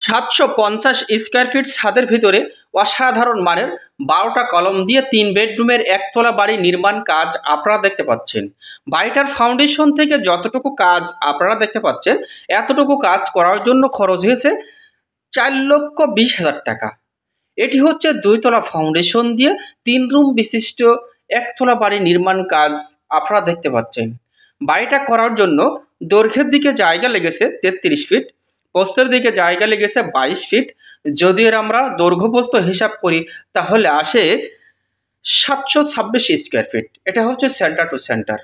750 square feet ছাদের ভিতরে অসাধারণ মানের 12টা কলম দিয়ে 3 বেডরুমের একতলা বাড়ি নির্মাণ কাজ আপনারা দেখতে পাচ্ছেন। বাড়িটার ফাউন্ডেশন থেকে যতটুকু কাজ আপনারা দেখতে পাচ্ছেন, এতটুকু কাজ করার জন্য খরচ হয়েছে 4,20,000 টাকা। এটি হচ্ছে 2 তলা ফাউন্ডেশন দিয়ে 3 রুম বিশিষ্ট একতলা বাড়ি নির্মাণ কাজ আপনারা দেখতে পাচ্ছেন। বাড়িটা করার জন্য দৈর্ঘ্যের দিকে জায়গা লেগেছে 33 ফিট, প্রস্থের দিকে জায়গা লেগেছে 22 ফিট। যদি এর আমরা দৈর্ঘ্য প্রস্থ হিসাব করি তাহলে আসে 726 স্কয়ার ফিট। এটা হচ্ছে সেন্টার টু সেন্টার।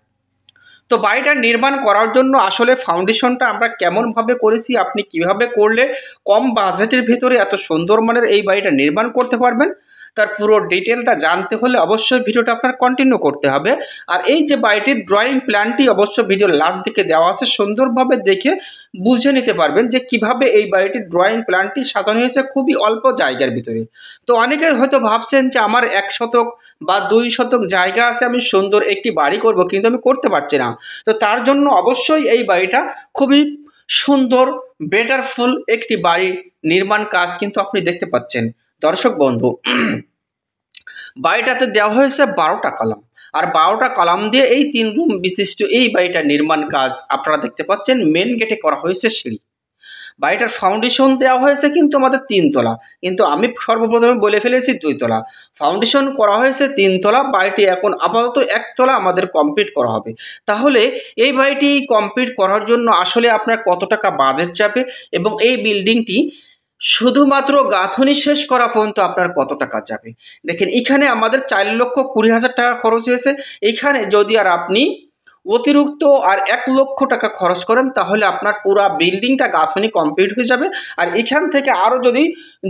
তো বাড়িটা নির্মাণ করার জন্য আসলে ফাউন্ডেশনটা আমরা কেমনভাবে করেছি, আপনি কিভাবে করলে কম বাজেটের ভিতরে এত সুন্দর মানের এই বাড়িটা নির্মাণ করতে পারবেন, তার পুরো ডিটেলটা জানতে হলে অবশ্যই ভিডিওটা আপনার কন্টিনিউ করতে হবে। আর এই যে বাড়িটির ড্রয়িং প্ল্যানটি অবশ্য ভিডিওর লাস্ট দিকে দেওয়া আছে, সুন্দরভাবে দেখে বুঝে নিতে পারবেন যে কিভাবে এই বাড়িটির ড্রয়িং প্ল্যানটি সাজানো হয়েছে খুবই অল্প জায়গার ভিতরে। তো অনেকে হয়তো ভাবছেন যে আমার 1 শতক বা 2 শতক জায়গা আছে, আমি সুন্দর একটি বাড়ি করব, কিন্তু আমি করতে পারছি না। তো তার জন্য অবশ্যই এই বাড়িটা খুবই সুন্দর বেটারফুল একটি বাড়ি নির্মাণ কাজ কিন্তু আপনি দেখতে পাচ্ছেন। দর্শক বন্ধু, বাড়িটাতে দেওয়া হয়েছে 12টা কলাম, আর 12টা কলাম দিয়ে এই 3 রুম বিশিষ্ট এই বাড়িটা নির্মাণ কাজ আপনারা দেখতে পাচ্ছেন। মেন গেটে করা হয়েছে সিঁড়ি। বাড়িটার ফাউন্ডেশন দেওয়া হয়েছে কিন্তু আমাদের 3 তলা, কিন্তু আমি সর্বপ্রথমে বলে ফেলেছি 2 তলা। ফাউন্ডেশন করা হয়েছে 3 তলা, বাড়িটি এখন আপাতত 1 তলা আমাদের কমপ্লিট করা হবে। তাহলে এই বাড়িটি কমপ্লিট করার জন্য আসলে আপনার কত টাকা বাজেট যাবে এবং এই বিল্ডিংটি শুধুমাত্র গাঁথনি শেষ করা পর্যন্ত আপনার কত টাকা যাবে। দেখেন, এখানে আমাদের 4,20,000 টাকা খরচ হয়েছে। এখানে যদি আর আপনি অতিরিক্ত আর 1,00,000 টাকা খরচ করেন তাহলে আপনার পুরো বিল্ডিংটা গাঁথনি কমপ্লিট হয়ে যাবে। আর এখান থেকে আরও যদি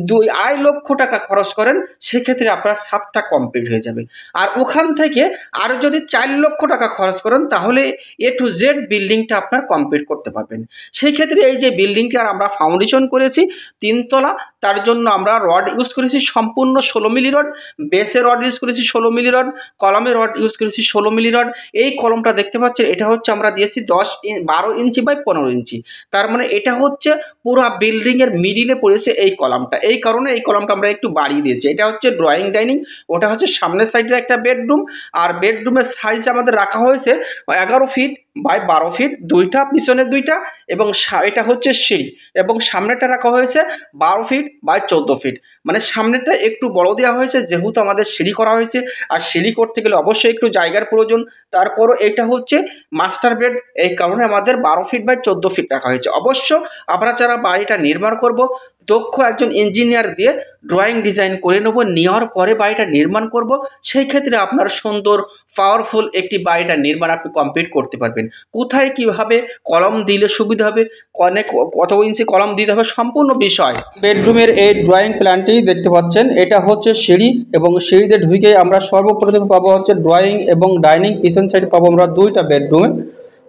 2,00,000 টাকা খরচ করেন সেক্ষেত্রে আপনার 7টা কমপ্লিট হয়ে যাবে। আর ওখান থেকে আরও যদি 4,00,000 টাকা খরচ করেন তাহলে A to Z বিল্ডিংটা আপনার কমপ্লিট করতে পারবেন। সেই ক্ষেত্রে এই যে বিল্ডিংটার আমরা ফাউন্ডেশন করেছি 3 তলা, তার জন্য আমরা রড ইউজ করেছি সম্পূর্ণ 16 মিলি রড, বেসে রড ইউজ করেছি 16 মিলি রড, কলমে রড ইউজ করেছি 16 মিলি রড। এই কলমটা দেখতে পাচ্ছেন, এটা হচ্ছে আমরা দিয়েছি 12 ইঞ্চি বাই 15 ইঞ্চি। তার মানে এটা হচ্ছে পুরো বিল্ডিং এর মিডিলে পড়েছে এই কলামটা। এই কারণে এই কলামটা আমরা একটু বাড়িয়ে দিয়েছি। এটা হচ্ছে ড্রয়িং ডাইনিং, ওটা হচ্ছে সামনের সাইডের একটা বেডরুম। আর বেডরুমের সাইজ আমাদের রাখা হয়েছে 11 ফিট বাই 12 ফিট, 2টা পিছনের 2টা, এবং এটা হচ্ছে সিঁড়ি, এবং সামনেটা রাখা হয়েছে 12 ফিট বাই 14 ফিট। মানে সামনেটা একটু বড় দেওয়া হয়েছে যেহেতু আমাদের সিঁড়ি করা হয়েছে, আর সিঁড়ি করতে গেলে অবশ্যই একটু জায়গার প্রয়োজন। তারপরও এটা হচ্ছে মাস্টার বেড, এই কারণে আমাদের 12 ফিট বাই 14 ফিট রাখা হয়েছে। অবশ্য আমরা যারা বাড়িটা নির্মাণ করব দক্ষ একজন ইঞ্জিনিয়ার দিয়ে ড্রয়িং ডিজাইন করে নেব, নেওয়ার পরে বাড়িটা নির্মাণ করব। সেই ক্ষেত্রে আপনার সুন্দর পাওয়ারফুল একটি বাড়িটা নির্মাণ আপনি কমপ্লিট করতে পারবেন। কোথায় কিভাবে কলম দিলে সুবিধা হবে, কত ইঞ্চি কলম দিতে হবে, সম্পূর্ণ বিষয়। বেডরুমের এই ড্রয়িং প্ল্যানটি দেখতে পাচ্ছেন, এটা হচ্ছে সিঁড়ি, এবং সিঁড়িতে ঢুকে আমরা সর্বপ্রথমে পাবো হচ্ছে ড্রয়িং এবং ডাইনিং। পিছন সাইডে পাবো আমরা 2টা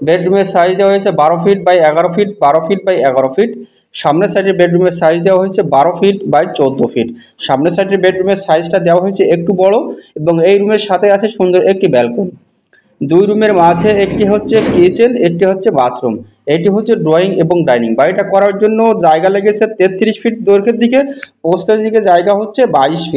বেডরুমের সাইজ দেওয়া হয়েছে 12 feet by 11 feet, 12 feet by 11 feet. সামনের সাইডের বেডরুমের সাইজ দেওয়া হয়েছে 12 ফিট বাই 14 ফিট। সামনের সাইডের বেডরুমের সাইজটা দেওয়া হয়েছে একটু বড়, এবং এই রুমের সাথে আছে সুন্দর একটি ব্যালকনি। 2 রুমের মাঝে একটি হচ্ছে কিচেন, একটি হচ্ছে বাথরুম। এটি হচ্ছে ড্রয়িং এবং ডাইনিং। বাড়িটা করার জন্য জায়গা লেগেছে 33 ফিট দৈর্ঘ্যের দিকে, প্রস্থের দিকে জায়গা হচ্ছে 22 ফিট।